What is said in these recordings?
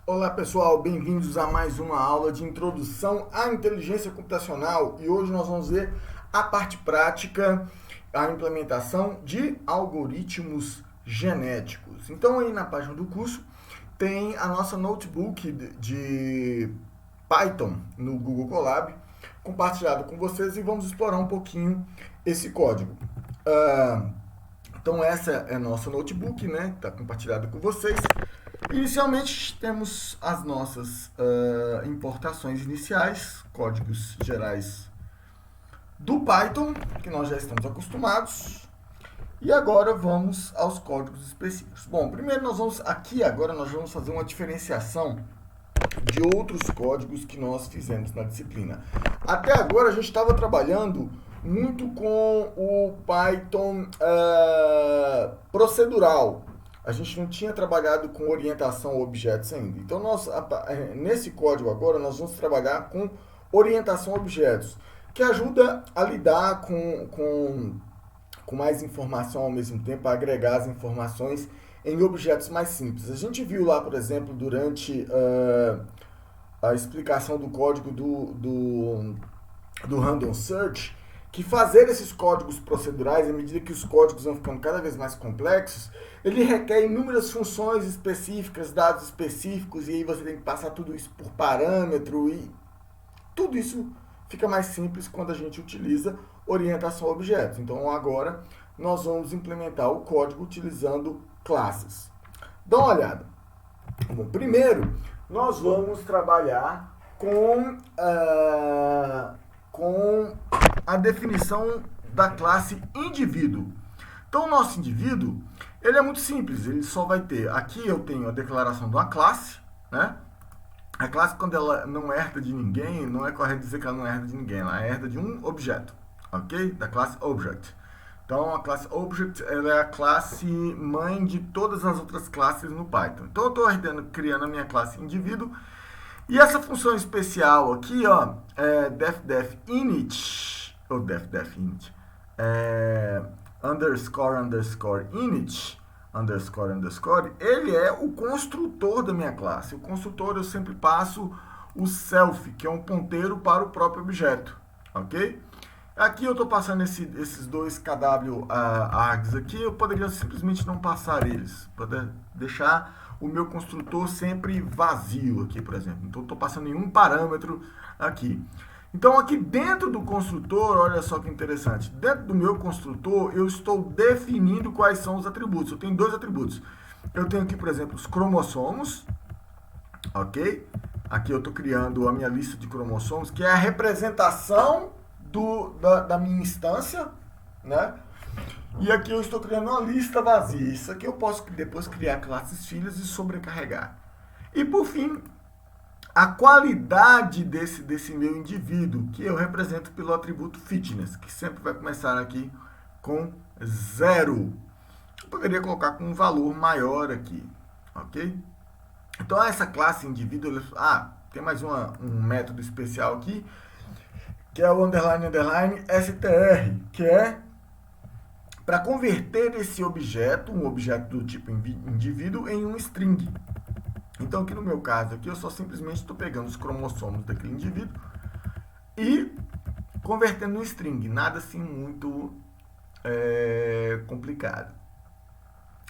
Olá pessoal, bem-vindos a mais uma aula de introdução à inteligência computacional e hoje nós vamos ver a parte prática, a implementação de algoritmos genéticos. Então aí na página do curso tem a nossa notebook de Python no Google Colab compartilhado com vocês e vamos explorar um pouquinho esse código. Então essa é a nossa notebook, né? Está compartilhada com vocês. Inicialmente temos as nossas importações iniciais, códigos gerais do Python, que nós já estamos acostumados. E agora vamos aos códigos específicos. Bom, primeiro nós vamos fazer uma diferenciação de outros códigos que nós fizemos na disciplina. Até agora a gente estava trabalhando muito com o Python procedural. A gente não tinha trabalhado com orientação a objetos ainda. Então, nesse código agora, nós vamos trabalhar com orientação a objetos, que ajuda a lidar com mais informação ao mesmo tempo, a agregar as informações em objetos mais simples. A gente viu lá, por exemplo, durante a explicação do código do Random Search, que fazer esses códigos procedurais, à medida que os códigos vão ficando cada vez mais complexos, ele requer inúmeras funções específicas, dados específicos, e aí você tem que passar tudo isso por parâmetro, e tudo isso fica mais simples quando a gente utiliza orientação a objetos. Então agora nós vamos implementar o código utilizando classes. Dá uma olhada. Bom, primeiro, nós vamos trabalhar com a definição da classe indivíduo. Então, o nosso indivíduo, ele é muito simples, ele só vai ter, aqui eu tenho a declaração de uma classe, né? A classe, quando ela não herda de ninguém, não é correto dizer que ela não herda de ninguém, ela herda de um objeto, ok? Da classe object. Então, a classe object, ela é a classe mãe de todas as outras classes no Python. Então, eu estou criando a minha classe indivíduo. E essa função especial aqui, ó, defdef_init, ou defdef_init, _init, ele é o construtor da minha classe. O construtor eu sempre passo o self, que é um ponteiro para o próprio objeto, ok? Aqui eu estou passando esses dois kw args aqui, eu poderia simplesmente não passar eles, poder deixar o meu construtor sempre vazio aqui, por exemplo. Então, estou passando nenhum parâmetro aqui. Então, aqui dentro do construtor, olha só que interessante. Dentro do meu construtor, eu estou definindo quais são os atributos. Eu tenho dois atributos. Eu tenho aqui, por exemplo, os cromossomos, ok? Aqui eu estou criando a minha lista de cromossomos, que é a representação da minha instância, né? E aqui eu estou criando uma lista vazia. Isso aqui eu posso depois criar classes filhas e sobrecarregar. E por fim, a qualidade desse meu indivíduo, que eu represento pelo atributo fitness, que sempre vai começar aqui com 0. Eu poderia colocar com um valor maior aqui, ok? Então essa classe indivíduo, tem mais um método especial aqui, que é o __ str, que é para converter esse objeto, um objeto do tipo indivíduo, em um string. Então, aqui no meu caso, aqui eu só simplesmente estou pegando os cromossomos daquele indivíduo e convertendo em string. Nada assim muito complicado.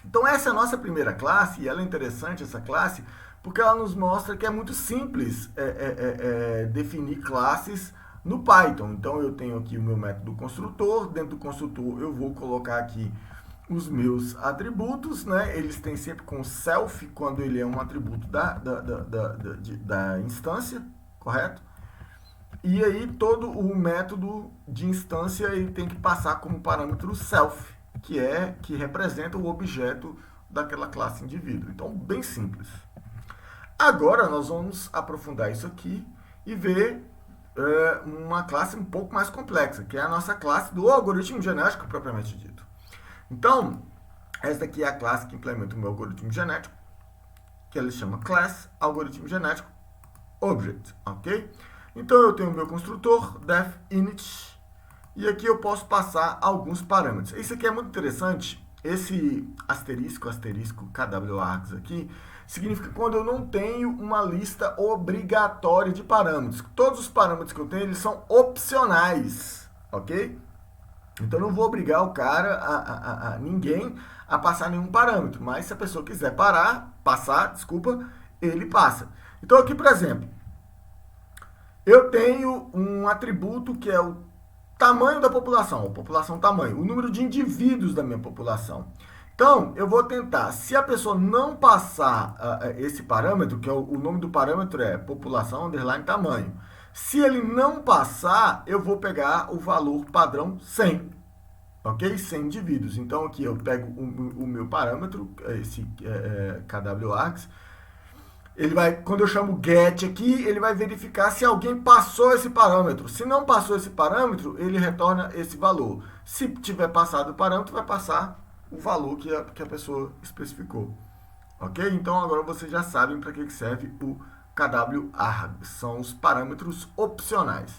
Então, essa é a nossa primeira classe, e ela é interessante, essa classe, porque ela nos mostra que é muito simples definir classes no Python. Então, eu tenho aqui o meu método construtor. Dentro do construtor, eu vou colocar aqui os meus atributos, né? Eles têm sempre com self, quando ele é um atributo da instância, correto? E aí, todo o método de instância, ele tem que passar como parâmetro self, que representa o objeto daquela classe indivíduo. Então, bem simples. Agora, nós vamos aprofundar isso aqui e ver uma classe um pouco mais complexa, que é a nossa classe do algoritmo genético propriamente dito. Então, essa aqui é a classe que implementa o meu algoritmo genético, que ele chama class algoritmo genético object, ok? Então, eu tenho o meu construtor def_init, e aqui eu posso passar alguns parâmetros. Isso aqui é muito interessante, esse asterisco KWArgs aqui, significa quando eu não tenho uma lista obrigatória de parâmetros. Todos os parâmetros que eu tenho, eles são opcionais, ok? Então, eu não vou obrigar o cara, ninguém, a passar nenhum parâmetro. Mas, se a pessoa quiser passar, ele passa. Então, aqui, por exemplo, eu tenho um atributo que é o tamanho da população, tamanho, o número de indivíduos da minha população. Então, eu vou tentar, se a pessoa não passar esse parâmetro, que é o nome do parâmetro é população underline tamanho. Se ele não passar, eu vou pegar o valor padrão 100, ok? 100 indivíduos. Então, aqui eu pego o meu parâmetro, esse KWArgs. Ele vai, quando eu chamo get aqui, ele vai verificar se alguém passou esse parâmetro. Se não passou esse parâmetro, ele retorna esse valor. Se tiver passado o parâmetro, vai passar o valor que a pessoa especificou. Ok? Então, agora vocês já sabem para que serve o KWArg. São os parâmetros opcionais.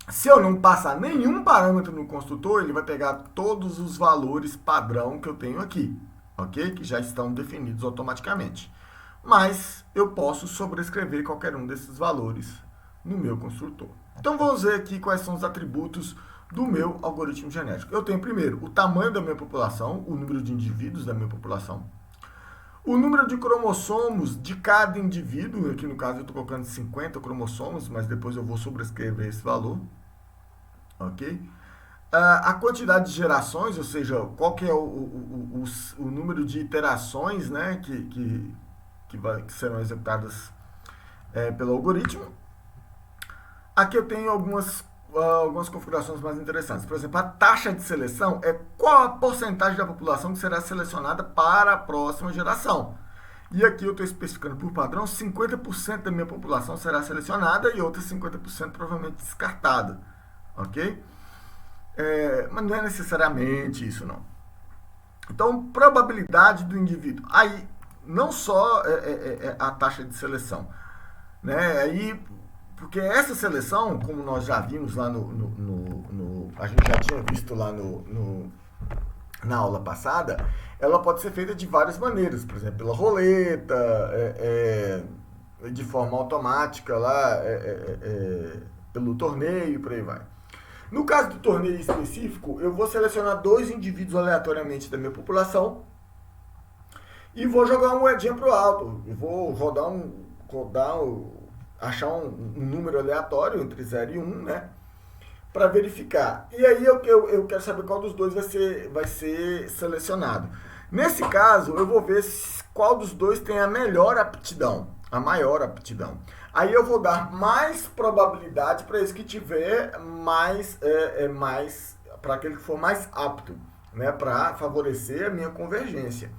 Se eu não passar nenhum parâmetro no construtor, ele vai pegar todos os valores padrão que eu tenho aqui. Ok? Que já estão definidos automaticamente. Mas eu posso sobrescrever qualquer um desses valores no meu construtor. Então, vamos ver aqui quais são os atributos do meu algoritmo genético. Eu tenho, primeiro, o tamanho da minha população, o número de indivíduos da minha população, o número de cromossomos de cada indivíduo, aqui no caso eu estou colocando 50 cromossomos, mas depois eu vou sobrescrever esse valor, ok? A quantidade de gerações, ou seja, qual que é o número de iterações, né, que serão executadas pelo algoritmo. Aqui eu tenho algumas configurações mais interessantes. Por exemplo, a taxa de seleção é qual a porcentagem da população que será selecionada para a próxima geração. E aqui eu estou especificando por padrão, 50% da minha população será selecionada e outras 50% provavelmente descartada. Ok? Mas não é necessariamente isso, não. Então, probabilidade do indivíduo. Aí, não só a taxa de seleção, né? Aí, porque essa seleção, como nós já vimos lá a gente já tinha visto lá na aula passada, ela pode ser feita de várias maneiras, por exemplo, pela roleta, de forma automática lá, pelo torneio e por aí vai. No caso do torneio específico, eu vou selecionar 2 indivíduos aleatoriamente da minha população e vou jogar uma moedinha para o alto. Eu vou achar um número aleatório entre 0 e 1, né? Para verificar. E aí eu quero saber qual dos dois vai ser selecionado. Nesse caso, eu vou ver qual dos dois tem a melhor aptidão, a maior aptidão. Aí eu vou dar mais probabilidade para esse que tiver mais para aquele que for mais apto, né? Para favorecer a minha convergência.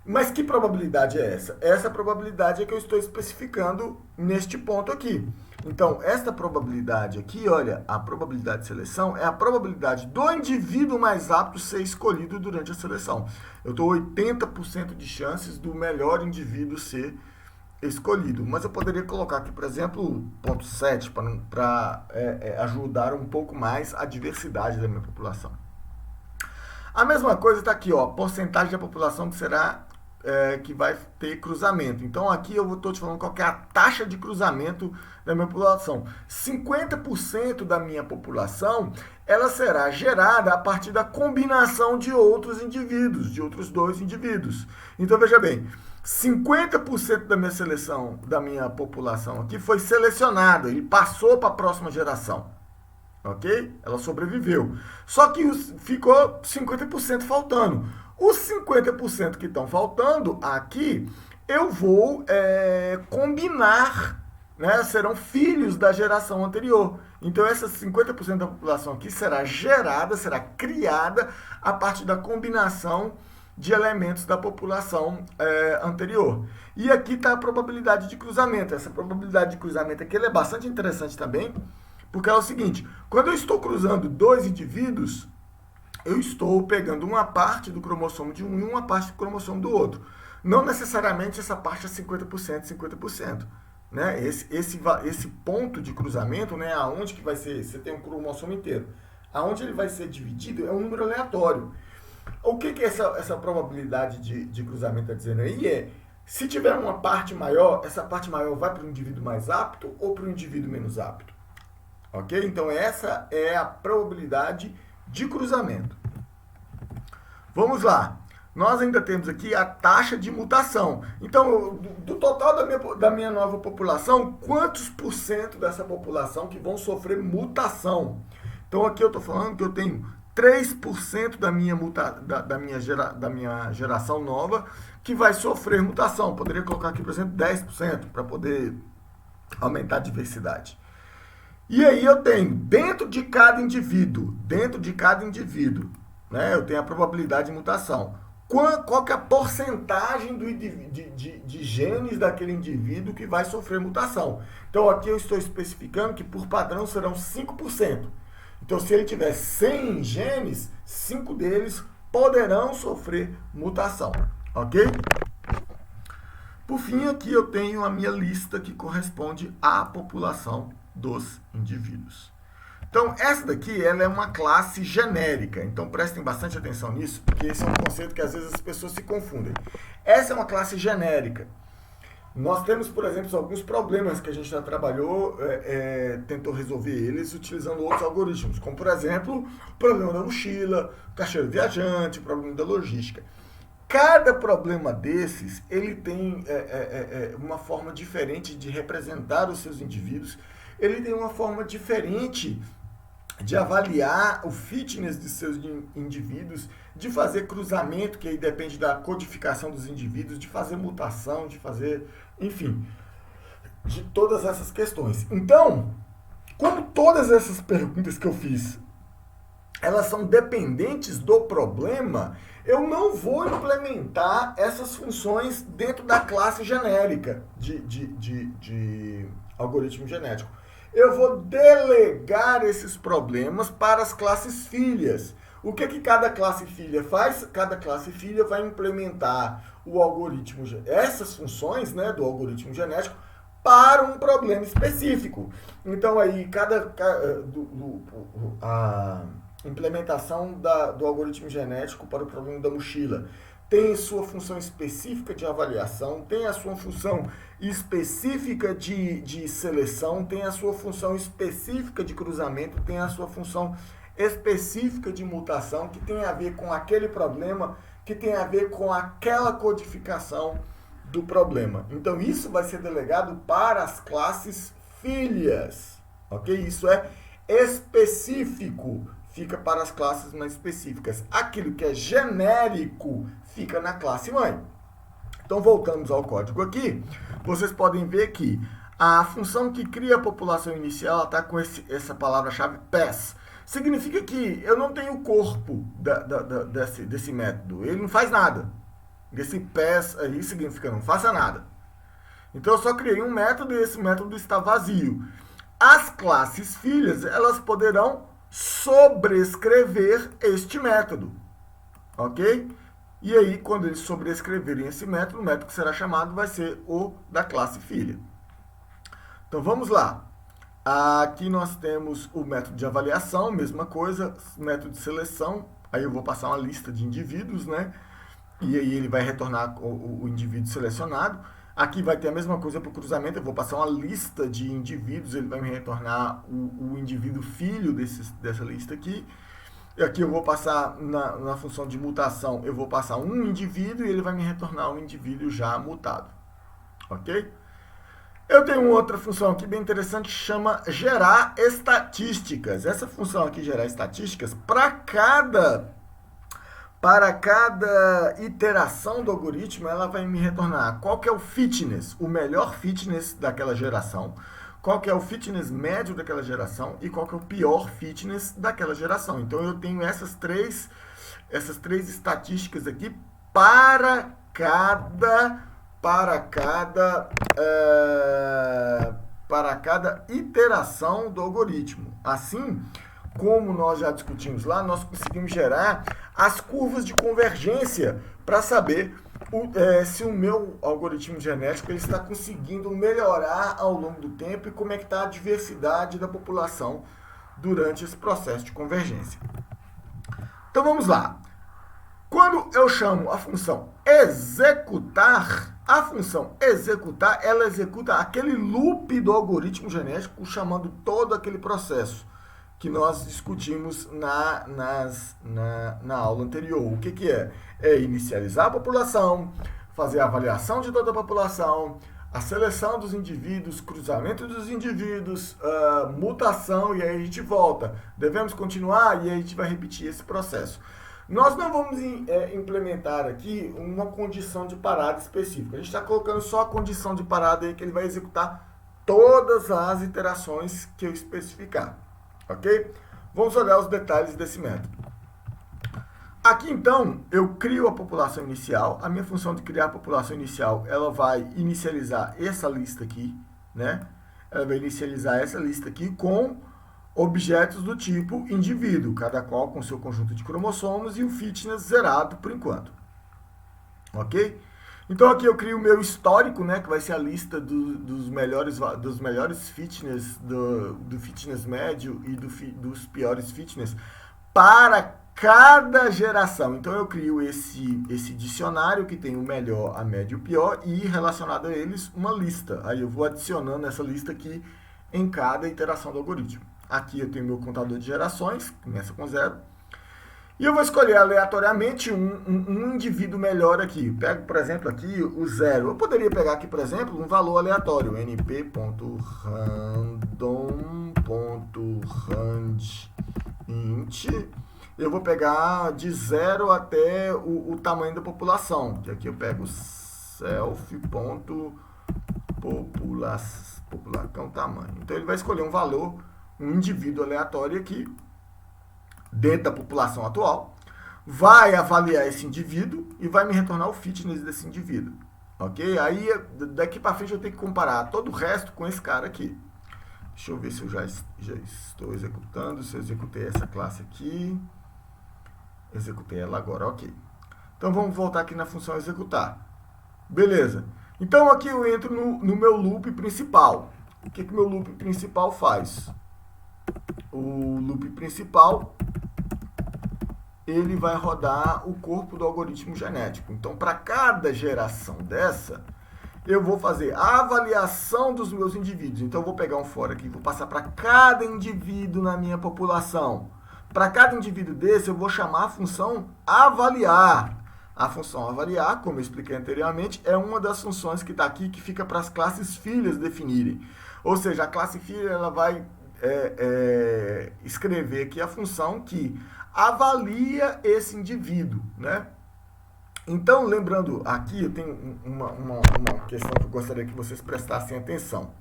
Mas que probabilidade é essa? Essa probabilidade é que eu estou especificando neste ponto aqui. Então, esta probabilidade aqui, olha, a probabilidade de seleção é a probabilidade do indivíduo mais apto ser escolhido durante a seleção. Eu estou 80% de chances do melhor indivíduo ser escolhido. Mas eu poderia colocar aqui, por exemplo, 0,7 para ajudar um pouco mais a diversidade da minha população. A mesma coisa está aqui, ó, porcentagem da população que será que vai ter cruzamento. Então, aqui eu estou te falando qual que é a taxa de cruzamento da minha população. 50% da minha população, ela será gerada a partir da combinação de outros indivíduos, de outros 2 indivíduos. Então, veja bem, 50% da minha seleção, da minha população aqui foi selecionada, ele passou para a próxima geração. Ok? Ela sobreviveu. Só que ficou 50% faltando. Os 50% que estão faltando aqui, eu vou combinar, né? Serão filhos da geração anterior. Então, essas 50% da população aqui será gerada, será criada a partir da combinação de elementos da população anterior. E aqui está a probabilidade de cruzamento. Essa probabilidade de cruzamento aqui ela é bastante interessante também, porque é o seguinte, quando eu estou cruzando 2 indivíduos, eu estou pegando uma parte do cromossomo de um e uma parte do cromossomo do outro. Não necessariamente essa parte é 50%, 50%. Né? Esse ponto de cruzamento, né, aonde que vai ser, você tem um cromossomo inteiro, aonde ele vai ser dividido é um número aleatório. O que essa probabilidade de cruzamento está dizendo aí se tiver uma parte maior, essa parte maior vai para o indivíduo mais apto ou para o indivíduo menos apto. Ok? Então, essa é a probabilidade de cruzamento. Vamos lá. Nós ainda temos aqui a taxa de mutação. Então, do total da minha nova população, quantos por cento dessa população que vão sofrer mutação? Então, aqui eu estou falando que eu tenho 3% da minha geração nova que vai sofrer mutação. Poderia colocar aqui, por exemplo, 10% para poder aumentar a diversidade. E aí eu tenho, dentro de cada indivíduo, né, eu tenho a probabilidade de mutação. Qual que é a porcentagem de genes daquele indivíduo que vai sofrer mutação? Então, aqui eu estou especificando que, por padrão, serão 5%. Então, se ele tiver 100 genes, 5 deles poderão sofrer mutação, ok? Por fim, aqui eu tenho a minha lista que corresponde à população dos indivíduos. Então, essa daqui ela é uma classe genérica. Então, prestem bastante atenção nisso, porque esse é um conceito que às vezes as pessoas se confundem. Essa é uma classe genérica. Nós temos, por exemplo, alguns problemas que a gente já trabalhou, tentou resolver eles utilizando outros algoritmos, como, por exemplo, o problema da mochila, o caixeiro viajante, o problema da logística. Cada problema desses, ele tem uma forma diferente de representar os seus indivíduos, ele tem uma forma diferente de avaliar o fitness de seus indivíduos, de fazer cruzamento, que aí depende da codificação dos indivíduos, de fazer mutação, de fazer, enfim, de todas essas questões. Então, como todas essas perguntas que eu fiz, elas são dependentes do problema, eu não vou implementar essas funções dentro da classe genérica de algoritmo genético. Eu vou delegar esses problemas para as classes filhas. O que cada classe filha faz? Cada classe filha vai implementar o algoritmo, essas funções, né, do algoritmo genético para um problema específico. Então, aí, a implementação do algoritmo genético para o problema da mochila tem sua função específica de avaliação, tem a sua função específica de seleção, tem a sua função específica de cruzamento, tem a sua função específica de mutação, que tem a ver com aquele problema, que tem a ver com aquela codificação do problema. Então, isso vai ser delegado para as classes filhas, ok? Isso é específico, fica para as classes mais específicas. Aquilo que é genérico fica na classe mãe. Então, voltamos ao código aqui. Vocês podem ver que a função que cria a população inicial está com essa palavra-chave pass. Significa que eu não tenho o corpo desse método. Ele não faz nada. Esse pass aí significa não faça nada. Então, eu só criei um método e esse método está vazio. As classes filhas, elas poderão sobrescrever este método, ok? E aí, quando eles sobrescreverem esse método, o método que será chamado vai ser o da classe filha. Então, vamos lá. Aqui nós temos o método de avaliação, mesma coisa, método de seleção, aí eu vou passar uma lista de indivíduos, né? E aí ele vai retornar o indivíduo selecionado. Aqui vai ter a mesma coisa para o cruzamento, eu vou passar uma lista de indivíduos, ele vai me retornar o indivíduo filho dessa lista aqui. E aqui eu vou passar, na função de mutação, eu vou passar um indivíduo e ele vai me retornar um indivíduo já mutado. Ok? Eu tenho outra função aqui bem interessante que chama gerar estatísticas. Essa função aqui, gerar estatísticas, para cada iteração do algoritmo, ela vai me retornar qual que é o fitness, o melhor fitness daquela geração, qual que é o fitness médio daquela geração e qual que é o pior fitness daquela geração. Então, eu tenho essas três estatísticas aqui para cada iteração do algoritmo. Assim, como nós já discutimos lá, nós conseguimos gerar as curvas de convergência para saber se o meu algoritmo genético ele está conseguindo melhorar ao longo do tempo e como é que está a diversidade da população durante esse processo de convergência. Então vamos lá. Quando eu chamo a função executar, ela executa aquele loop do algoritmo genético chamando todo aquele processo que nós discutimos na aula anterior. O que é? É inicializar a população, fazer a avaliação de toda a população, a seleção dos indivíduos, cruzamento dos indivíduos, mutação, e aí a gente volta. Devemos continuar e aí a gente vai repetir esse processo. Nós não vamos implementar aqui uma condição de parada específica. A gente está colocando só a condição de parada aí que ele vai executar todas as iterações que eu especificar. Ok? Vamos olhar os detalhes desse método. Aqui, então, eu crio a população inicial. A minha função de criar a população inicial, ela vai inicializar essa lista aqui, né? Ela vai inicializar essa lista aqui com objetos do tipo indivíduo, cada qual com seu conjunto de cromossomos e o fitness zerado por enquanto. Ok? Então, aqui eu crio o meu histórico, né? Que vai ser a lista dos melhores fitness, do fitness médio e dos piores fitness para cada geração. Então, eu crio esse dicionário que tem o melhor, a média e o pior e relacionado a eles uma lista. Aí eu vou adicionando essa lista aqui em cada iteração do algoritmo. Aqui eu tenho meu contador de gerações, começa com 0. E eu vou escolher aleatoriamente um indivíduo melhor aqui. Pego, por exemplo, aqui o 0. Eu poderia pegar aqui, por exemplo, um valor aleatório. np.random.randint. Eu vou pegar de 0 até o tamanho da população. Que aqui eu pego self.popular, que é um tamanho. Então ele vai escolher um valor, um indivíduo aleatório aqui, dentro da população atual, vai avaliar esse indivíduo e vai me retornar o fitness desse indivíduo. Ok? Aí, daqui para frente, eu tenho que comparar todo o resto com esse cara aqui. Deixa eu ver se eu já estou executando, se eu executei essa classe aqui. Executei ela agora, ok. Então, vamos voltar aqui na função executar. Beleza. Então, aqui eu entro no meu loop principal. O que o meu loop principal faz? O loop principal, ele vai rodar o corpo do algoritmo genético. Então, para cada geração dessa, eu vou fazer a avaliação dos meus indivíduos. Então, eu vou pegar um for aqui, vou passar para cada indivíduo na minha população. Para cada indivíduo desse, eu vou chamar a função avaliar. A função avaliar, como eu expliquei anteriormente, é uma das funções que está aqui, que fica para as classes filhas definirem. Ou seja, a classe filha ela vai escrever aqui a função que avalia esse indivíduo, né? Então, lembrando aqui, eu tenho uma questão que eu gostaria que vocês prestassem atenção.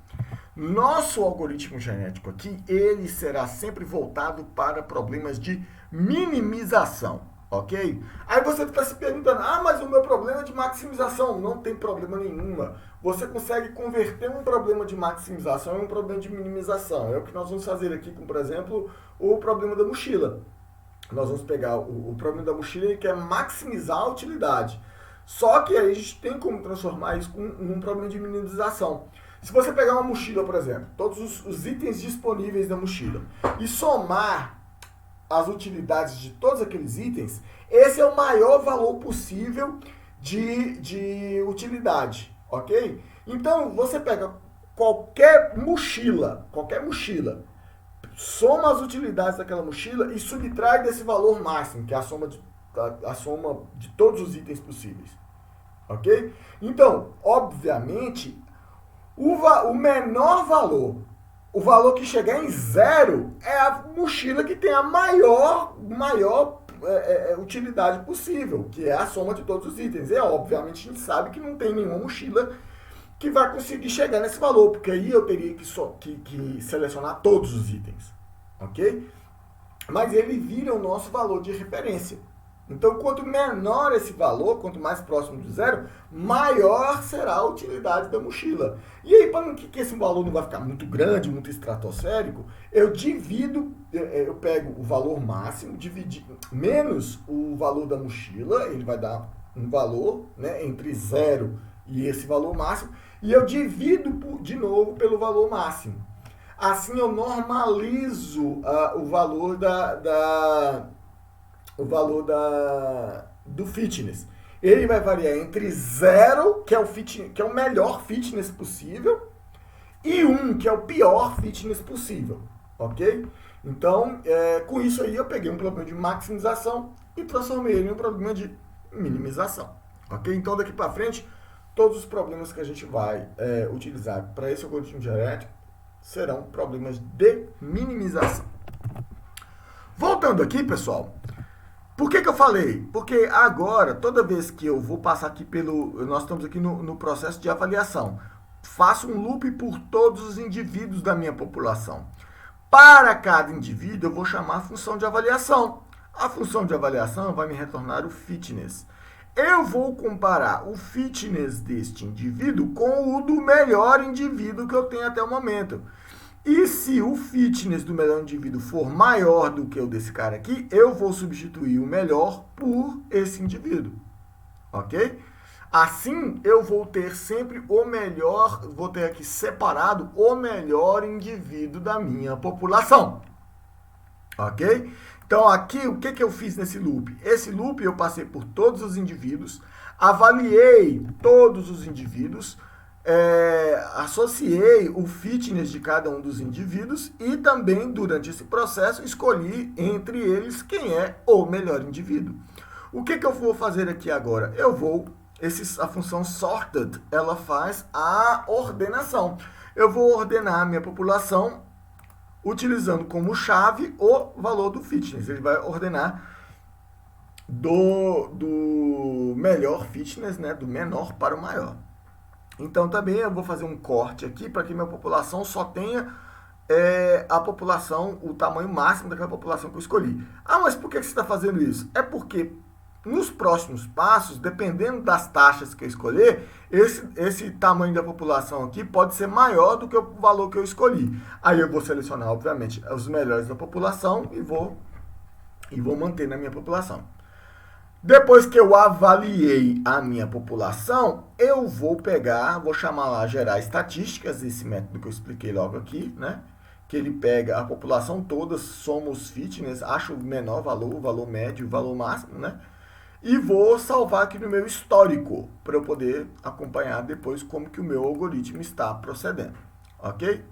Nosso algoritmo genético aqui, ele será sempre voltado para problemas de minimização, ok? Aí você está se perguntando, mas o meu problema é de maximização. Não tem problema nenhuma. Você consegue converter um problema de maximização em um problema de minimização. É o que nós vamos fazer aqui com, por exemplo, o problema da mochila. Nós vamos pegar o problema da mochila e quer maximizar a utilidade. Só que aí a gente tem como transformar isso num problema de minimização. Se você pegar uma mochila, por exemplo, todos os itens disponíveis da mochila e somar as utilidades de todos aqueles itens, esse é o maior valor possível de utilidade, ok? Então, você pega qualquer mochila, soma as utilidades daquela mochila e subtrai desse valor máximo, que é a soma de todos os itens possíveis, ok? Então, obviamente, o menor valor, o valor que chegar em 0, é a mochila que tem a maior utilidade possível, que é a soma de todos os itens. E, obviamente, a gente sabe que não tem nenhuma mochila que vai conseguir chegar nesse valor, porque aí eu teria que selecionar todos os itens, ok? Mas ele vira o nosso valor de referência. Então, quanto menor esse valor, quanto mais próximo de 0, maior será a utilidade da mochila. E aí, para que esse valor não vai ficar muito grande, muito estratosférico, eu pego o valor máximo, menos o valor da mochila, ele vai dar um valor, né, entre 0 e esse valor máximo, e eu divido de novo pelo valor máximo. Assim, eu normalizo o valor do fitness. Ele vai variar entre 0, que é o melhor fitness possível, e 1, que é o pior fitness possível, ok? Então, com isso aí, eu peguei um problema de maximização e transformei ele em um problema de minimização, ok? Então, daqui para frente, todos os problemas que a gente vai utilizar para esse algoritmo dialético serão problemas de minimização. Voltando aqui, pessoal, por que eu falei? Porque agora, toda vez que eu vou passar aqui nós estamos aqui no processo de avaliação, faço um loop por todos os indivíduos da minha população. Para cada indivíduo, eu vou chamar a função de avaliação. A função de avaliação vai me retornar o fitness. Eu vou comparar o fitness deste indivíduo com o do melhor indivíduo que eu tenho até o momento. E se o fitness do melhor indivíduo for maior do que o desse cara aqui, eu vou substituir o melhor por esse indivíduo. Ok? Assim, eu vou ter sempre o melhor, vou ter aqui separado o melhor indivíduo da minha população. Ok? Então, aqui, o que eu fiz nesse loop? Esse loop eu passei por todos os indivíduos, avaliei todos os indivíduos, associei o fitness de cada um dos indivíduos e também, durante esse processo, escolhi entre eles quem é o melhor indivíduo. O que eu vou fazer aqui agora? A função sorted, ela faz a ordenação. Eu vou ordenar a minha população utilizando como chave o valor do fitness. Ele vai ordenar do melhor fitness, né, do menor para o maior. Então, também eu vou fazer um corte aqui para que minha população só tenha a população, o tamanho máximo daquela população que eu escolhi. Ah, mas por que você está fazendo isso? É porque nos próximos passos, dependendo das taxas que eu escolher, esse tamanho da população aqui pode ser maior do que o valor que eu escolhi. Aí eu vou selecionar, obviamente, os melhores da população e vou manter na minha população. Depois que eu avaliei a minha população, eu vou chamar lá gerar estatísticas, esse método que eu expliquei logo aqui, né? Que ele pega a população toda, soma os fitness, acha o menor valor, o valor médio, o valor máximo, né? E vou salvar aqui no meu histórico, para eu poder acompanhar depois como que o meu algoritmo está procedendo, ok?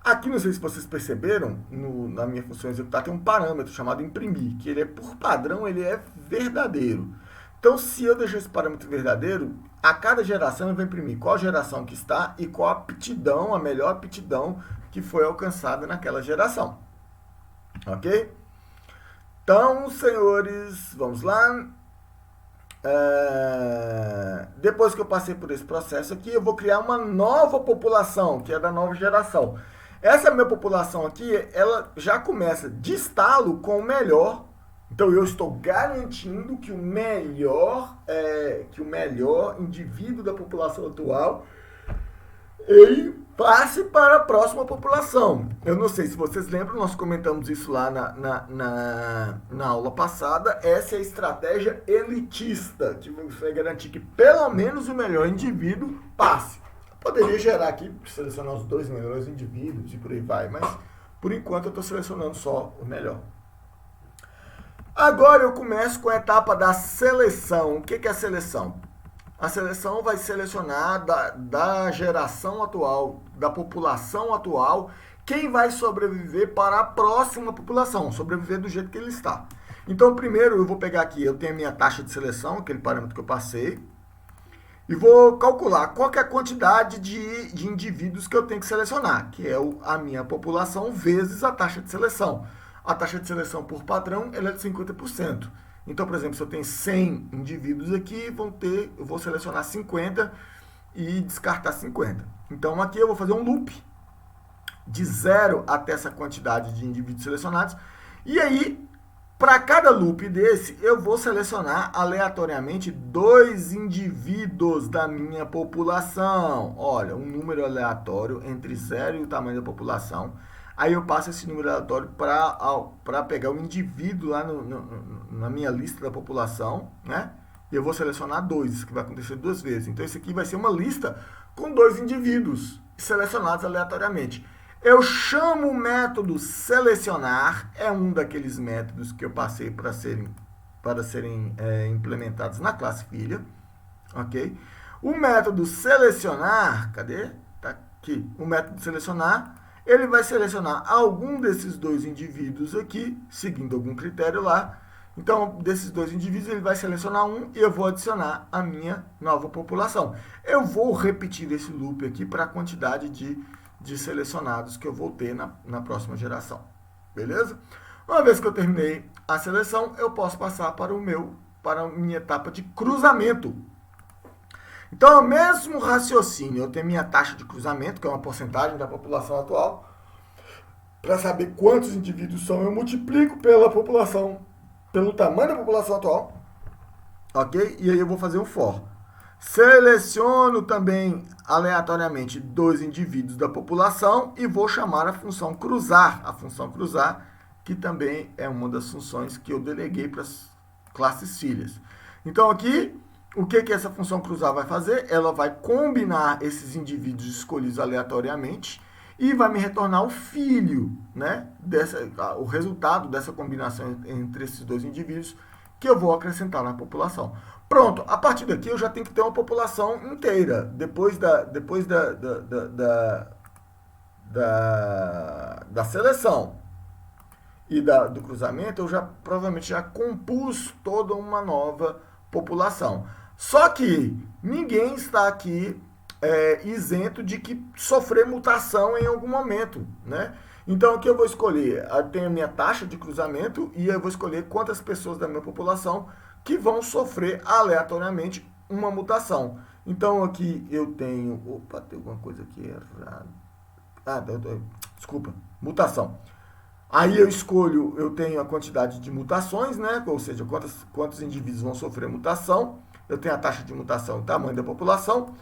Aqui, não sei se vocês perceberam, na minha função executar tem um parâmetro chamado imprimir, que ele por padrão, ele é verdadeiro. Então, se eu deixar esse parâmetro verdadeiro, a cada geração eu vou imprimir qual geração que está e qual aptidão, a melhor aptidão que foi alcançada naquela geração, ok? Então, senhores, vamos lá. Depois que eu passei por esse processo aqui, eu vou criar uma nova população, que é da nova geração. Essa minha população aqui, ela já começa de estalo com o melhor. Então, eu estou garantindo que o melhor indivíduo da população atual, ele passe para a próxima população. Eu não sei se vocês lembram, nós comentamos isso lá na aula passada. Essa é a estratégia elitista, que vai garantir que pelo menos o melhor indivíduo passe. Poderia gerar aqui, selecionar os 2 melhores indivíduos e por aí vai, mas por enquanto eu estou selecionando só o melhor. Agora eu começo com a etapa da seleção. O que é a seleção? A seleção vai selecionar da geração atual, da população atual, quem vai sobreviver para a próxima população, sobreviver do jeito que ele está. Então, primeiro eu vou pegar aqui, eu tenho a minha taxa de seleção, aquele parâmetro que eu passei, e vou calcular qual que é a quantidade de indivíduos que eu tenho que selecionar, que é a minha população vezes a taxa de seleção. A taxa de seleção por padrão ela é de 50%. Então, por exemplo, se eu tenho 100 indivíduos aqui, eu vou selecionar 50 e descartar 50. Então, aqui eu vou fazer um loop de 0 até essa quantidade de indivíduos selecionados. E aí, para cada loop desse, eu vou selecionar aleatoriamente 2 indivíduos da minha população. Olha, um número aleatório entre 0 e o tamanho da população. Aí eu passo esse número aleatório para pegar o indivíduo lá na minha lista da população, né? E eu vou selecionar 2, isso que vai acontecer 2 vezes. Então, isso aqui vai ser uma lista com 2 indivíduos selecionados aleatoriamente. Eu chamo o método selecionar, é um daqueles métodos que eu passei para serem para serem implementados na classe filha, ok? O método selecionar, cadê? Tá aqui. O método selecionar, ele vai selecionar algum desses dois indivíduos aqui, seguindo algum critério lá. Então, desses dois indivíduos, ele vai selecionar um e eu vou adicionar a minha nova população. Eu vou repetir esse loop aqui para a quantidade de selecionados que eu vou ter na próxima geração. Beleza? Uma vez que eu terminei a seleção, eu posso passar para a minha etapa de cruzamento. Então, é o mesmo raciocínio. Eu tenho minha taxa de cruzamento, que é uma porcentagem da população atual. Para saber quantos indivíduos são, eu multiplico pelo tamanho da população atual. Ok? E aí eu vou fazer um for. Seleciono também aleatoriamente dois indivíduos da população e vou chamar a função cruzar. A função cruzar, que também é uma das funções que eu deleguei para as classes filhas. Então, aqui, o que essa função cruzar vai fazer? Ela vai combinar esses indivíduos escolhidos aleatoriamente e vai me retornar o filho, né? O resultado dessa combinação entre esses dois indivíduos que eu vou acrescentar na população. Pronto, a partir daqui eu já tenho que ter uma população inteira. Depois da seleção e do cruzamento, eu provavelmente já compus toda uma nova população. Só que ninguém está aqui isento de que sofrer mutação em algum momento, né? Então, aqui eu vou escolher, eu tenho a minha taxa de cruzamento e eu vou escolher quantas pessoas da minha população que vão sofrer aleatoriamente uma mutação. Então, aqui eu tenho... Opa, tem alguma coisa aqui errada. Desculpa, mutação. Aí eu tenho a quantidade de mutações, né? Ou seja, quantos indivíduos vão sofrer mutação. Eu tenho a taxa de mutação, o tamanho da população.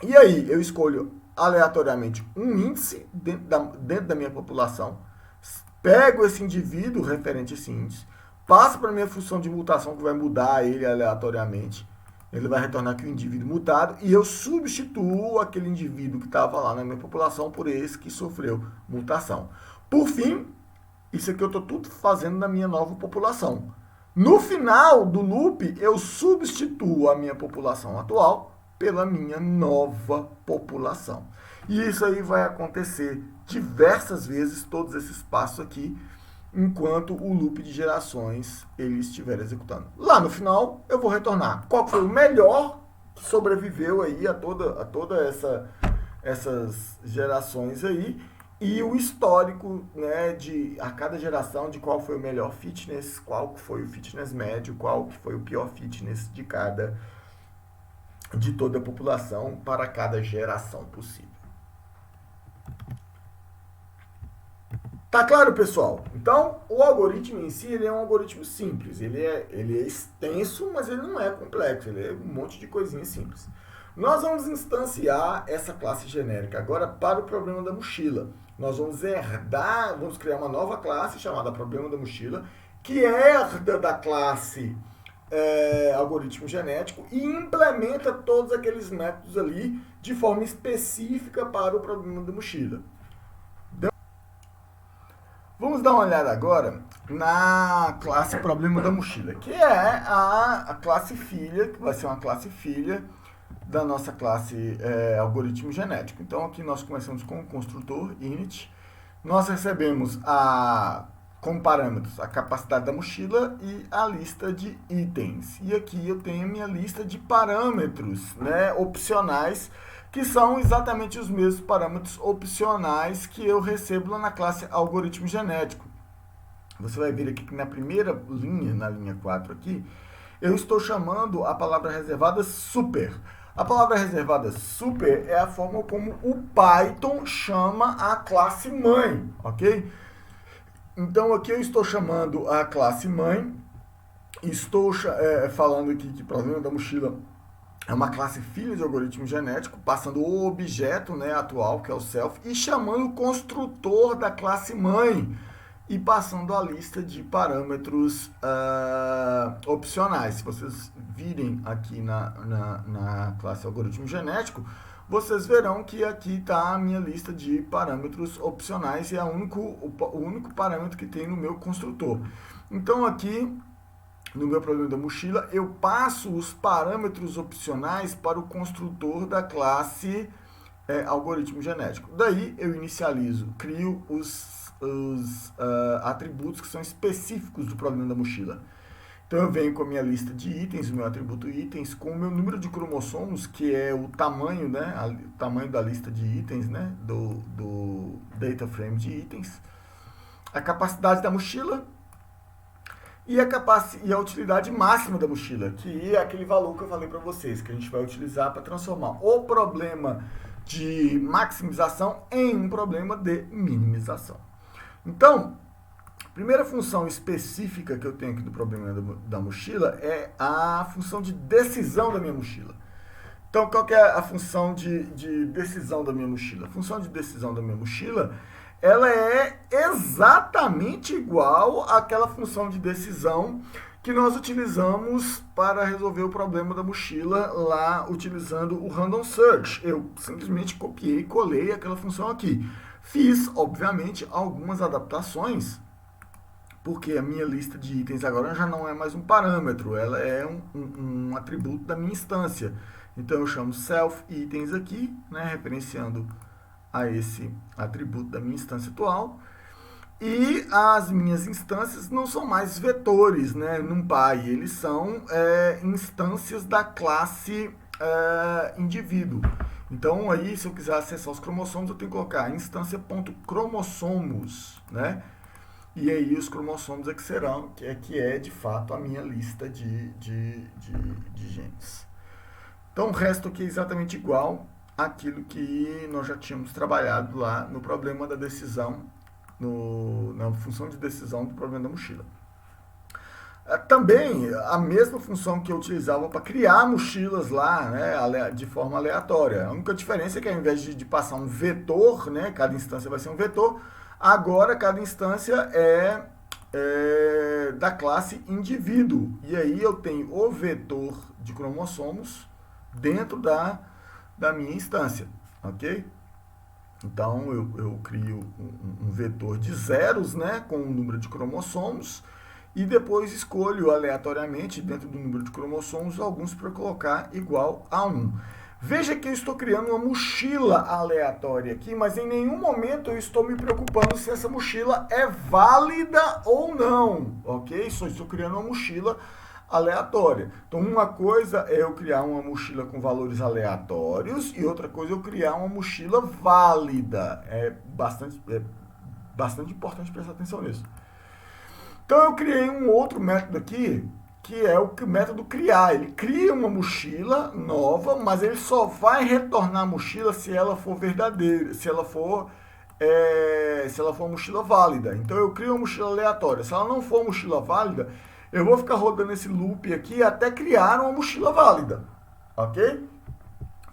E aí eu escolho aleatoriamente um índice dentro da minha população. Pego esse indivíduo referente a esse índice. Passo para a minha função de mutação, que vai mudar ele aleatoriamente. Ele vai retornar aqui o indivíduo mutado. E eu substituo aquele indivíduo que estava lá na minha população por esse que sofreu mutação. Por fim, isso aqui eu estou tudo fazendo na minha nova população. No final do loop, eu substituo a minha população atual pela minha nova população. E isso aí vai acontecer diversas vezes, todos esses passos aqui, enquanto o loop de gerações ele estiver executando. Lá no final, eu vou retornar qual foi o melhor que sobreviveu aí a toda essas gerações aí, e o histórico, né, a cada geração de qual foi o melhor fitness, qual foi o fitness médio, qual que foi o pior fitness de toda a população para cada geração possível. Tá claro, pessoal? Então, o algoritmo em si, ele é um algoritmo simples. Ele é extenso, mas ele não é complexo. Ele é um monte de coisinhas simples. Nós vamos instanciar essa classe genérica agora para o problema da mochila. Nós vamos criar uma nova classe chamada problema da mochila, que herda da classe algoritmo genético e implementa todos aqueles métodos ali de forma específica para o problema da mochila. Vamos dar uma olhada agora na classe problema da mochila, que é a classe filha, que vai ser uma classe filha da nossa classe algoritmo genético. Então, aqui nós começamos com o construtor init. Nós recebemos como parâmetros a capacidade da mochila e a lista de itens. E aqui eu tenho a minha lista de parâmetros, né, opcionais, que são exatamente os mesmos parâmetros opcionais que eu recebo lá na classe algoritmo genético. Você vai ver aqui que na primeira linha, na linha 4 aqui, eu estou chamando a palavra reservada super. A palavra reservada super é a forma como o Python chama a classe mãe, ok? Então, aqui eu estou chamando a classe mãe, estou falando aqui que o problema da mochila é uma classe filha de algoritmo genético, passando o objeto, né, atual, que é o self, e chamando o construtor da classe mãe, e passando a lista de parâmetros opcionais. Se vocês virem aqui na classe algoritmo genético, vocês verão que aqui está a minha lista de parâmetros opcionais e é o único parâmetro que tem no meu construtor. Então, aqui no meu problema da mochila, eu passo os parâmetros opcionais para o construtor da classe algoritmo genético. Daí eu inicializo, crio os atributos que são específicos do problema da mochila. Então eu venho com a minha lista de itens, o meu atributo itens, com o meu número de cromossomos, que é o tamanho, né, o tamanho da lista de itens, né, do data frame de itens, a capacidade da mochila e a utilidade máxima da mochila, que é aquele valor que eu falei para vocês, que a gente vai utilizar para transformar o problema de maximização em um problema de minimização. Então, a primeira função específica que eu tenho aqui do problema da mochila é a função de decisão da minha mochila. Então, qual que é a função de decisão da minha mochila? A função de decisão da minha mochila, ela é exatamente igual àquela função de decisão que nós utilizamos para resolver o problema da mochila lá utilizando o Random Search. Eu simplesmente copiei e colei aquela função aqui. Fiz, obviamente, algumas adaptações, porque a minha lista de itens agora já não é mais um parâmetro, ela é um atributo da minha instância. Então eu chamo self itens aqui, né, referenciando a esse atributo da minha instância atual. E as minhas instâncias não são mais vetores, né, NumPy, eles são instâncias da classe indivíduo. Então aí, se eu quiser acessar os cromossomos, eu tenho que colocar instância.cromossomos, né? E aí os cromossomos é que serão, que é de fato a minha lista de genes. Então o resto aqui é exatamente igual àquilo que nós já tínhamos trabalhado lá no problema da decisão, na função de decisão do problema da mochila. Também a mesma função que eu utilizava para criar mochilas lá, né, de forma aleatória. A única diferença é que ao invés de passar um vetor, né, cada instância vai ser um vetor, agora cada instância é da classe indivíduo. E aí eu tenho o vetor de cromossomos dentro da minha instância, ok? Então eu crio um vetor de zeros, né, com o número de cromossomos, e depois escolho aleatoriamente dentro do número de cromossomos alguns para colocar igual a 1. Veja que eu estou criando uma mochila aleatória aqui, mas em nenhum momento eu estou me preocupando se essa mochila é válida ou não, ok? Só estou criando uma mochila aleatória. Então, uma coisa é eu criar uma mochila com valores aleatórios e outra coisa é eu criar uma mochila válida. É bastante importante prestar atenção nisso. Então, eu criei um outro método aqui, que é o método criar. Ele cria uma mochila nova, mas ele só vai retornar a mochila se ela for verdadeira, se ela for uma mochila válida. Então eu crio uma mochila aleatória. Se ela não for uma mochila válida, eu vou ficar rodando esse loop aqui até criar uma mochila válida, ok?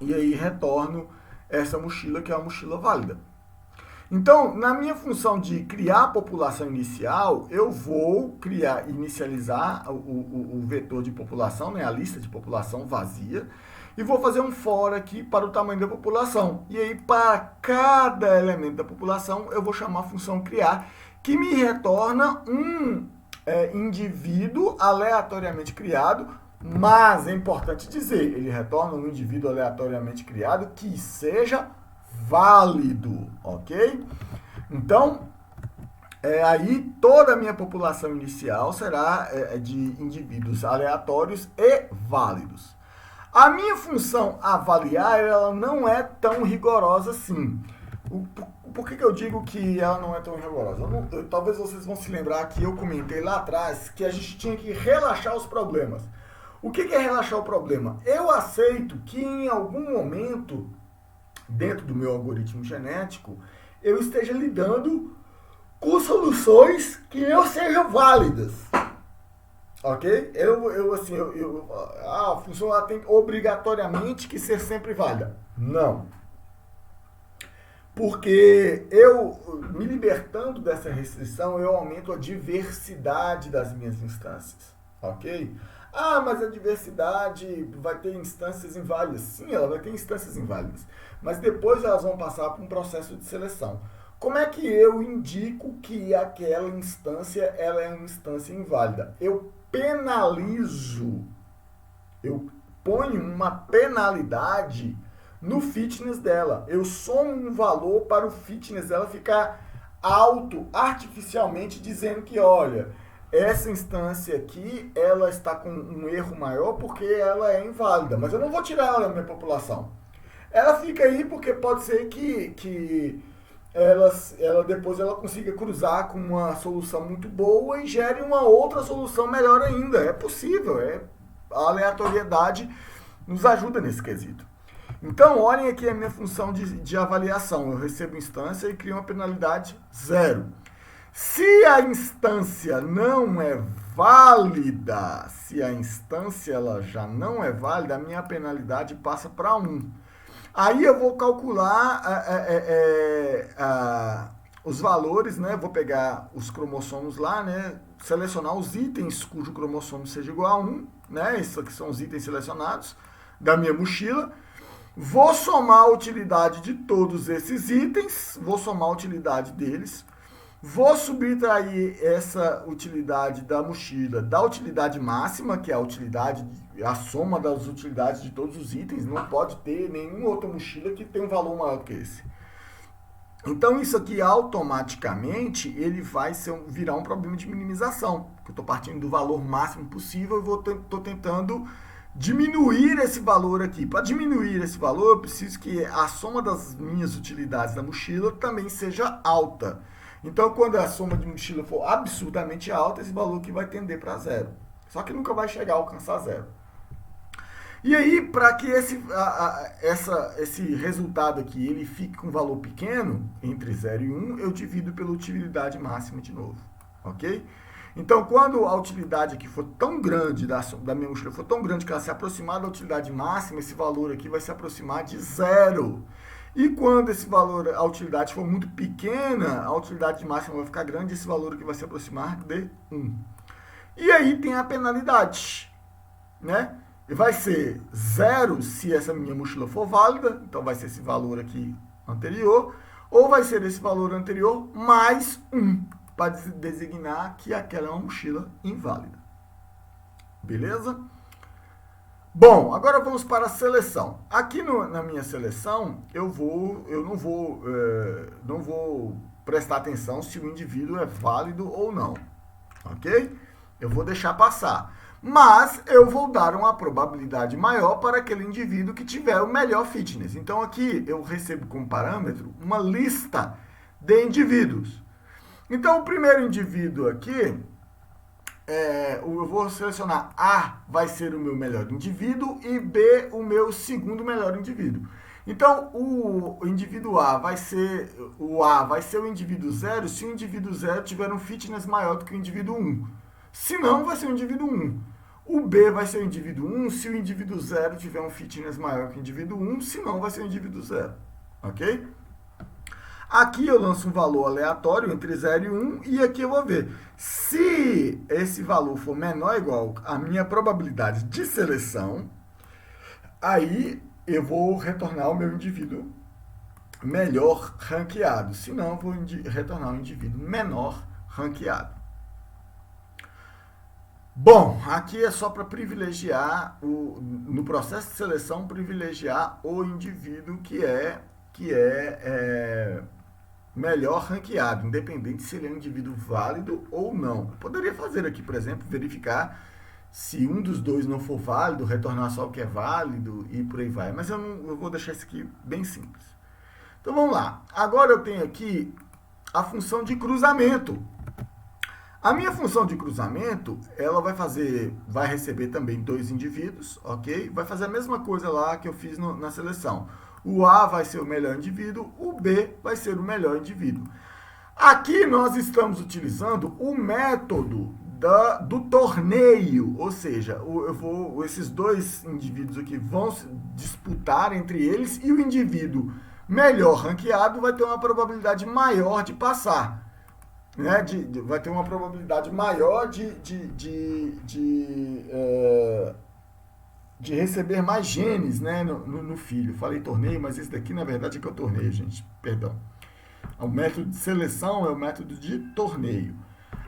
E aí retorno essa mochila que é uma mochila válida. Então, na minha função de criar a população inicial, eu vou inicializar o vetor de população, né, a lista de população vazia, e vou fazer um for aqui para o tamanho da população. E aí, para cada elemento da população, eu vou chamar a função criar, que me retorna um indivíduo aleatoriamente criado, mas é importante dizer, ele retorna um indivíduo aleatoriamente criado que seja válido, ok? Então, aí toda a minha população inicial será de indivíduos aleatórios e válidos. A minha função avaliar, ela não é tão rigorosa assim. Por que eu digo que ela não é tão rigorosa? Talvez vocês vão se lembrar que eu comentei lá atrás que a gente tinha que relaxar os problemas. O que é relaxar o problema? Eu aceito que em algum momento, dentro do meu algoritmo genético, eu esteja lidando com soluções que não sejam válidas. Ok? A função ela tem obrigatoriamente que ser sempre válida. Não. Porque eu, me libertando dessa restrição, eu aumento a diversidade das minhas instâncias. Ok? Ah, mas a diversidade vai ter instâncias inválidas. Sim, ela vai ter instâncias inválidas. Mas depois elas vão passar por um processo de seleção. Como é que eu indico que aquela instância ela é uma instância inválida? Eu penalizo, eu ponho uma penalidade no fitness dela. Eu somo um valor para o fitness dela ficar alto artificialmente, dizendo que, olha, essa instância aqui, ela está com um erro maior porque ela é inválida. Mas eu não vou tirar ela da minha população. Ela fica aí porque pode ser que ela depois ela consiga cruzar com uma solução muito boa e gere uma outra solução melhor ainda. É possível, a aleatoriedade nos ajuda nesse quesito. Então, olhem aqui a minha função de avaliação. Eu recebo instância e crio uma penalidade 0. Se a instância não é válida, se a instância ela já não é válida, a minha penalidade passa para 1. Aí eu vou calcular os valores, né? Vou pegar os cromossomos lá, né? Selecionar os itens cujo cromossomo seja igual a 1, né? Esses aqui são os itens selecionados da minha mochila. Vou somar a utilidade de todos esses itens, vou somar a utilidade deles. Vou subtrair essa utilidade da mochila da utilidade máxima, que é a soma das utilidades de todos os itens. Não pode ter nenhuma outra mochila que tenha um valor maior que esse. Então, isso aqui automaticamente ele vai virar um problema de minimização. Eu estou partindo do valor máximo possível e estou tentando diminuir esse valor aqui. Para diminuir esse valor, eu preciso que a soma das minhas utilidades da mochila também seja alta. Então, quando a soma de mochila for absurdamente alta, esse valor aqui vai tender para 0. Só que nunca vai chegar a alcançar 0. E aí, para que esse resultado aqui ele fique com um valor pequeno, entre 0 e 1, eu divido pela utilidade máxima de novo. Ok? Então, quando a utilidade aqui for tão grande, da minha mochila for tão grande que ela se aproximar da utilidade máxima, esse valor aqui vai se aproximar de 0. E quando esse valor, a utilidade for muito pequena, a utilidade máxima vai ficar grande, esse valor aqui vai se aproximar de 1. E aí tem a penalidade, né? E vai ser 0 se essa minha mochila for válida, então vai ser esse valor aqui anterior, ou vai ser esse valor anterior mais 1, para designar que aquela é uma mochila inválida. Beleza? Bom, agora vamos para a seleção. Aqui na minha seleção, eu não vou prestar atenção se o indivíduo é válido ou não, ok? Eu vou deixar passar. Mas eu vou dar uma probabilidade maior para aquele indivíduo que tiver o melhor fitness. Então aqui eu recebo como parâmetro uma lista de indivíduos. Então o primeiro indivíduo aqui, eu vou selecionar A vai ser o meu melhor indivíduo e B o meu segundo melhor indivíduo. Então, o indivíduo A vai ser o indivíduo 0 se o indivíduo 0 tiver um fitness maior do que o indivíduo 1. Se não, vai ser o indivíduo 1. O B vai ser o indivíduo 1 se o indivíduo 0 tiver um fitness maior que o indivíduo 1, se não, vai ser o indivíduo 0. Ok? Aqui eu lanço um valor aleatório entre 0 e 1 e aqui eu vou ver. Se esse valor for menor ou igual à minha probabilidade de seleção, aí eu vou retornar o meu indivíduo melhor ranqueado. Se não, eu vou retornar um indivíduo menor ranqueado. Bom, aqui é só para privilegiar, no processo de seleção, privilegiar o indivíduo que é melhor ranqueado, independente se ele é um indivíduo válido ou não. Eu poderia fazer aqui, por exemplo, verificar se um dos dois não for válido, retornar só o que é válido e por aí vai. Mas eu vou deixar isso aqui bem simples. Então vamos lá. Agora eu tenho aqui a função de cruzamento. A minha função de cruzamento, ela vai receber também dois indivíduos, ok? Vai fazer a mesma coisa lá que eu fiz na seleção. O A vai ser o melhor indivíduo, o B vai ser o melhor indivíduo. Aqui nós estamos utilizando o método do torneio, ou seja, esses dois indivíduos aqui vão disputar entre eles e o indivíduo melhor ranqueado vai ter uma probabilidade maior de passar. Né? Vai ter uma probabilidade maior de receber mais genes, né, no filho. Falei torneio, mas esse daqui na verdade é que é o torneio, gente. Perdão. O método de seleção é o método de torneio.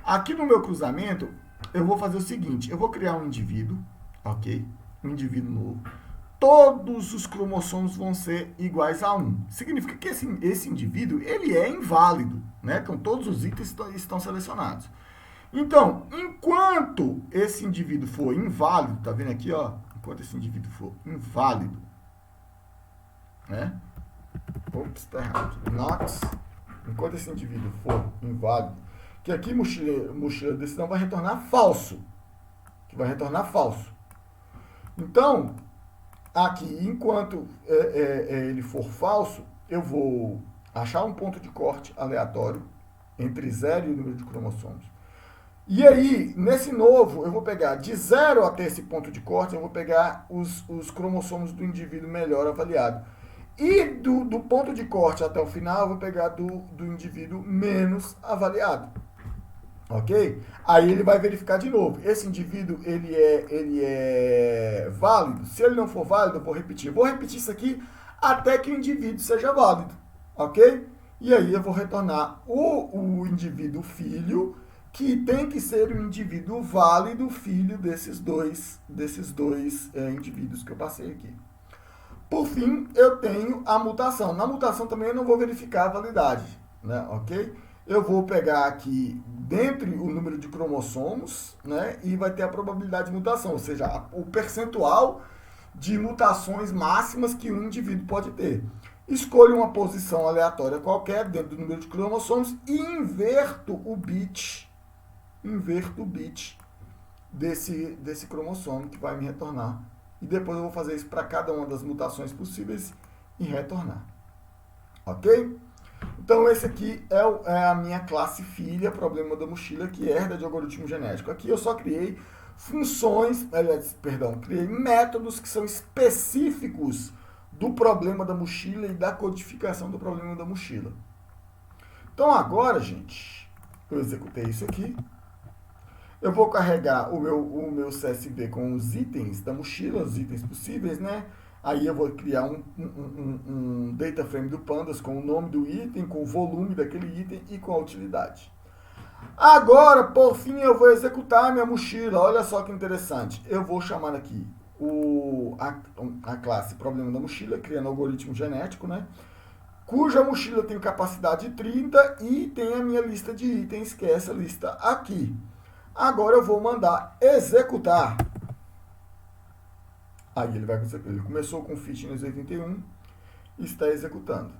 Aqui no meu cruzamento, eu vou fazer o seguinte, eu vou criar um indivíduo, ok? Um indivíduo novo. Todos os cromossomos vão ser iguais a 1. Significa que esse indivíduo, ele é inválido, né? Então, todos os itens estão selecionados. Então, enquanto esse indivíduo for inválido, tá vendo aqui, ó? Enquanto esse indivíduo for inválido, né? Ops, tá errado. Not. Enquanto esse indivíduo for inválido, que aqui mochila de decisão vai retornar falso. Que vai retornar falso. Então, aqui, enquanto ele for falso, eu vou achar um ponto de corte aleatório entre 0 e o número de cromossomos. E aí, nesse novo, eu vou pegar de 0 até esse ponto de corte, eu vou pegar os cromossomos do indivíduo melhor avaliado. E do ponto de corte até o final, eu vou pegar do indivíduo menos avaliado. Ok? Aí ele vai verificar de novo. Esse indivíduo, ele é válido? Se ele não for válido, eu vou repetir. Vou repetir isso aqui até que o indivíduo seja válido. Ok? E aí eu vou retornar o indivíduo filho, que tem que ser um indivíduo válido, filho desses dois indivíduos que eu passei aqui. Por fim, eu tenho a mutação. Na mutação também eu não vou verificar a validade, né? Ok? Eu vou pegar aqui dentre o número de cromossomos, né? E vai ter a probabilidade de mutação, ou seja, o percentual de mutações máximas que um indivíduo pode ter. Escolho uma posição aleatória qualquer dentro do número de cromossomos e inverto o bit desse cromossomo que vai me retornar. E depois eu vou fazer isso para cada uma das mutações possíveis e retornar. Ok? Então, esse aqui é a minha classe filha, problema da mochila, que herda de algoritmo genético. Aqui eu só criei criei métodos que são específicos do problema da mochila e da codificação do problema da mochila. Então, agora, gente, eu executei isso aqui. Eu vou carregar o meu CSV com os itens da mochila, os itens possíveis, né? Aí eu vou criar um data frame do Pandas com o nome do item, com o volume daquele item e com a utilidade. Agora, por fim, eu vou executar a minha mochila. Olha só que interessante. Eu vou chamar aqui a classe problema da mochila, criando algoritmo genético, né? Cuja mochila tem capacidade 30 e tem a minha lista de itens, que é essa lista aqui. Agora eu vou mandar executar. Aí ele começou com fitness 81 e está executando.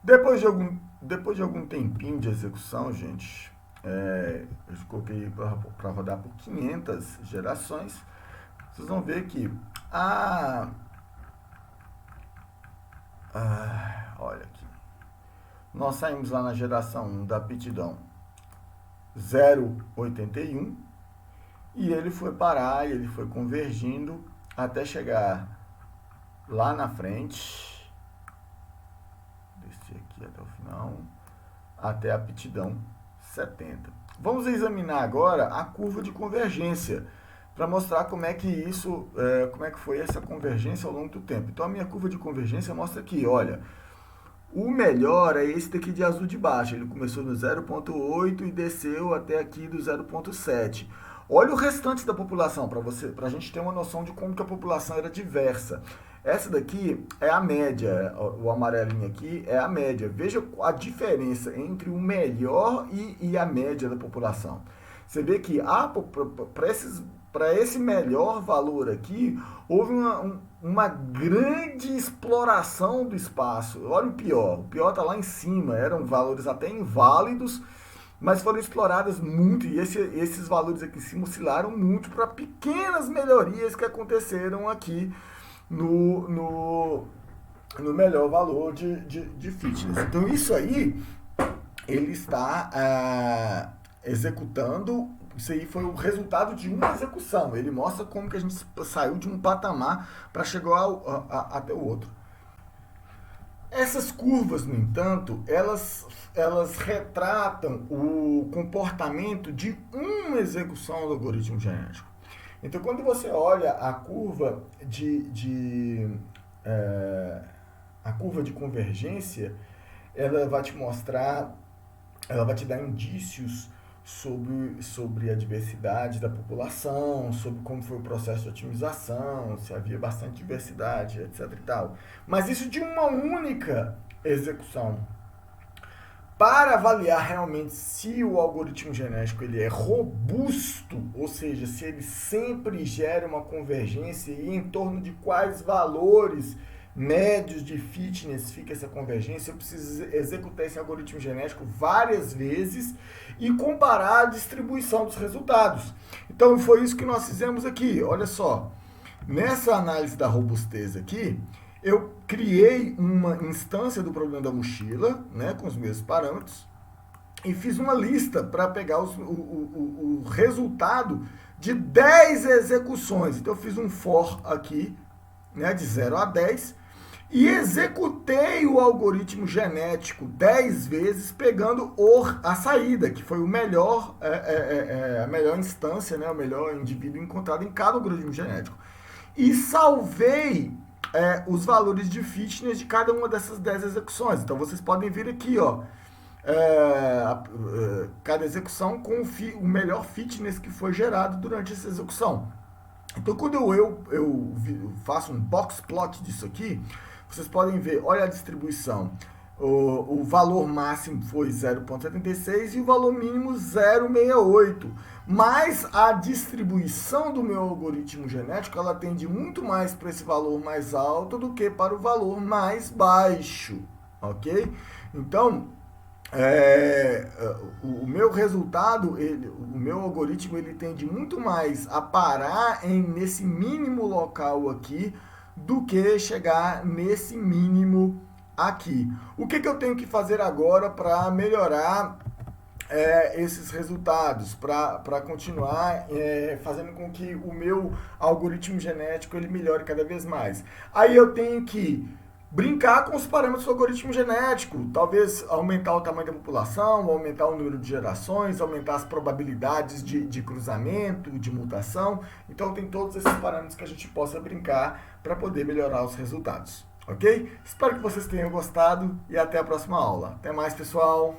Depois de algum tempinho de execução, gente, eu coloquei para rodar por 500 gerações. Vocês vão ver que olha aqui. Nós saímos lá na geração 1 da aptidão 0,81 e ele foi parar, ele foi convergindo até chegar lá na frente, descer aqui até o final, até a aptidão 70. Vamos examinar agora a curva de convergência para mostrar como é que foi essa convergência ao longo do tempo. Então a minha curva de convergência mostra aqui, olha, o melhor é esse daqui de azul de baixo. Ele começou no 0,8 e desceu até aqui do 0,7. Olha o restante da população, para a gente ter uma noção de como que a população era diversa. Essa daqui é a média, o amarelinho aqui é a média. Veja a diferença entre o melhor e a média da população. Você vê que para esse melhor valor aqui, houve uma grande exploração do espaço. Olha o pior está lá em cima, eram valores até inválidos, mas foram exploradas muito, e esses valores aqui em cima oscilaram muito para pequenas melhorias que aconteceram aqui no melhor valor de fitness. Então isso aí, ele está executando. Isso aí foi o resultado de uma execução. Ele mostra como que a gente saiu de um patamar para chegar até o outro. Essas curvas, no entanto, elas retratam o comportamento de uma execução do algoritmo genético. Então, quando você olha a curva A curva de convergência, ela vai te mostrar, ela vai te dar indícios sobre a diversidade da população, sobre como foi o processo de otimização, se havia bastante diversidade, etc. e tal. Mas isso de uma única execução. Para avaliar realmente se o algoritmo genético ele é robusto, ou seja, se ele sempre gera uma convergência e em torno de quais valores médios de fitness fica essa convergência, eu preciso executar esse algoritmo genético várias vezes e comparar a distribuição dos resultados. Então foi isso que nós fizemos aqui, olha só. Nessa análise da robustez aqui, eu criei uma instância do problema da mochila, né, com os mesmos parâmetros, e fiz uma lista para pegar o resultado de 10 execuções. Então eu fiz um for aqui, né, de 0 a 10, e executei o algoritmo genético 10 vezes, pegando a saída, que foi o melhor, a melhor instância, né, o melhor indivíduo encontrado em cada algoritmo genético. E salvei os valores de fitness de cada uma dessas 10 execuções. Então vocês podem vir aqui, ó, cada execução com o melhor fitness que foi gerado durante essa execução. Então quando eu faço um box plot disso aqui, vocês podem ver, olha a distribuição. O valor máximo foi 0,76 e o valor mínimo 0,68. Mas a distribuição do meu algoritmo genético, ela tende muito mais para esse valor mais alto do que para o valor mais baixo, ok? Então, o meu resultado, o meu algoritmo, ele tende muito mais a parar nesse mínimo local aqui do que chegar nesse mínimo aqui. O que eu tenho que fazer agora para melhorar esses resultados, para continuar fazendo com que o meu algoritmo genético ele melhore cada vez mais? Aí eu tenho que brincar com os parâmetros do algoritmo genético, talvez aumentar o tamanho da população, aumentar o número de gerações, aumentar as probabilidades de cruzamento, de mutação. Então tem todos esses parâmetros que a gente possa brincar para poder melhorar os resultados, ok? Espero que vocês tenham gostado e até a próxima aula. Até mais, pessoal!